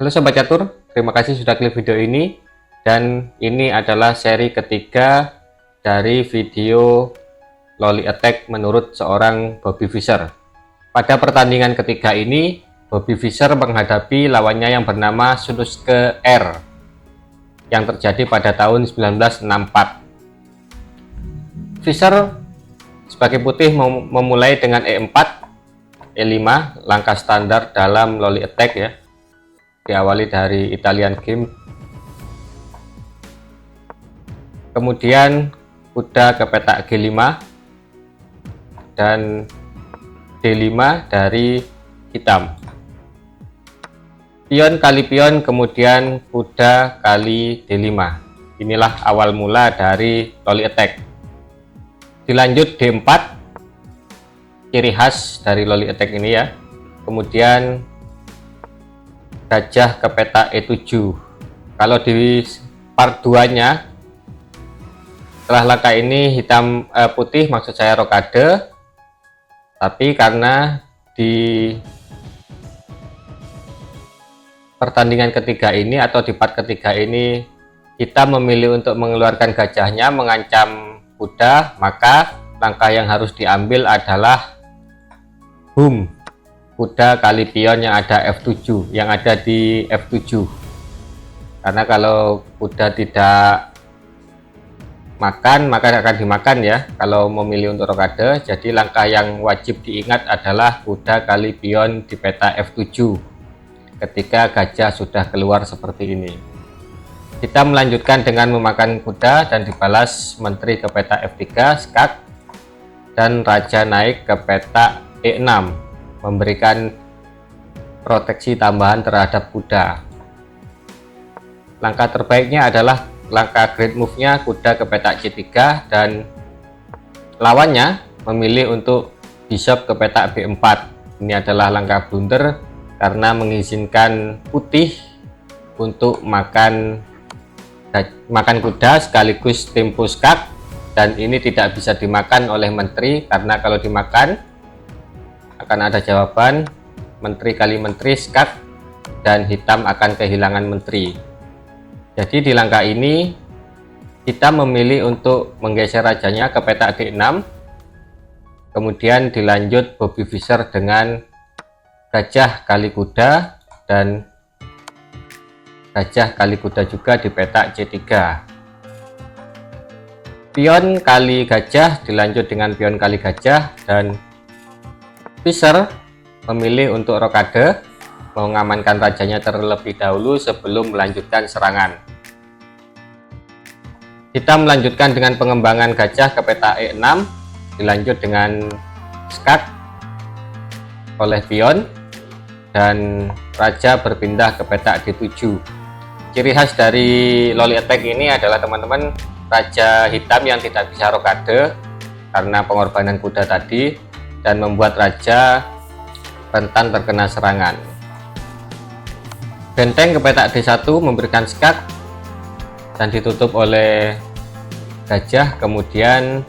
Halo Sobat Catur, terima kasih sudah klik video ini. Dan ini adalah seri ketiga dari video Loli Attack menurut seorang Bobby Fischer. Pada pertandingan ketiga ini, Bobby Fischer menghadapi lawannya yang bernama Shunsuke R yang terjadi pada tahun 1964. Fischer sebagai putih memulai dengan E4, E5, langkah standar dalam Loli Attack ya. Diawali dari Italian game, kemudian kuda ke petak G5 dan D5 dari hitam, pion kali pion, kemudian kuda kali D5. Inilah awal mula dari Loli Attack. Dilanjut D4, ciri khas dari Loli Attack ini ya. Kemudian gajah ke petak E7. Kalau di part 2 nya, setelah langkah ini hitam putih, maksud saya rokade, tapi karena di pertandingan ketiga ini atau di part ketiga ini kita memilih untuk mengeluarkan gajahnya mengancam kuda, maka langkah yang harus diambil adalah boom, kuda kali pion yang ada F7, yang ada di F7. Karena kalau kuda tidak makan, maka akan dimakan ya kalau memilih untuk rokade. Jadi langkah yang wajib diingat adalah kuda kali pion di peta F7 ketika gajah sudah keluar seperti ini. Kita melanjutkan dengan memakan kuda dan dibalas menteri ke peta F3, skak, dan raja naik ke peta E6, memberikan proteksi tambahan terhadap kuda. Langkah terbaiknya adalah langkah great move-nya kuda ke petak C3 dan lawannya memilih untuk bishop ke petak B4. Ini adalah langkah blunder karena mengizinkan putih untuk makan kuda sekaligus tempo skak, dan ini tidak bisa dimakan oleh menteri karena kalau dimakan akan ada jawaban menteri kali menteri skak dan hitam akan kehilangan menteri. Jadi di langkah ini kita memilih untuk menggeser rajanya ke petak D6, kemudian dilanjut Bobby Fischer dengan gajah kali kuda dan gajah kali kuda juga di petak C3. Pion kali gajah dilanjut dengan pion kali gajah, dan Fischer memilih untuk rokade, mengamankan rajanya terlebih dahulu sebelum melanjutkan serangan. Kita melanjutkan dengan pengembangan gajah ke peta E6, dilanjut dengan skak oleh pion, dan raja berpindah ke petak D7. Ciri khas dari Loli Attack ini adalah teman-teman, raja hitam yang tidak bisa rokade karena pengorbanan kuda tadi, dan membuat raja rentan terkena serangan. Benteng ke petak D1 memberikan skak dan ditutup oleh gajah, kemudian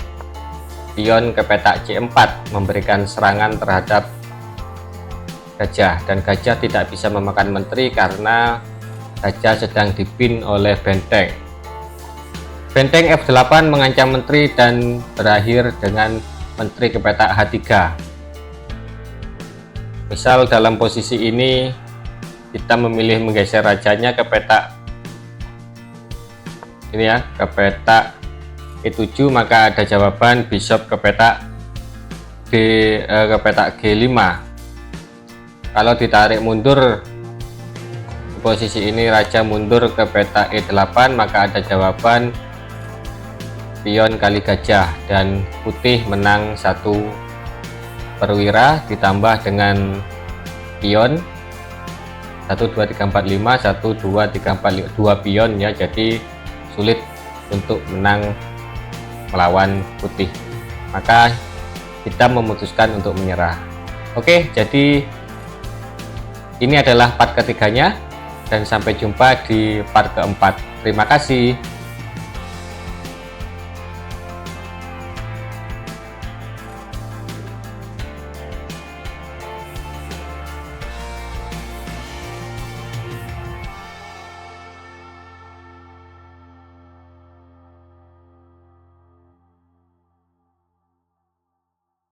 pion ke petak C4 memberikan serangan terhadap gajah, dan gajah tidak bisa memakan menteri karena gajah sedang dipin oleh benteng. Benteng F8 mengancam menteri dan berakhir dengan menteri ke petak H3. Misal dalam posisi ini kita memilih menggeser rajanya ke petak ini ya, ke petak E7, maka ada jawaban bishop ke petak G5. Kalau ditarik mundur di posisi ini, raja mundur ke petak E8, maka ada jawaban pion kali gajah, dan putih menang 1 perwira ditambah dengan pion 1 2 3 4 5, 1 2 3 4 2 pion ya. Jadi sulit untuk menang melawan putih, maka kita memutuskan untuk menyerah. Oke, jadi ini adalah part ketiganya, dan sampai jumpa di part keempat. Terima kasih.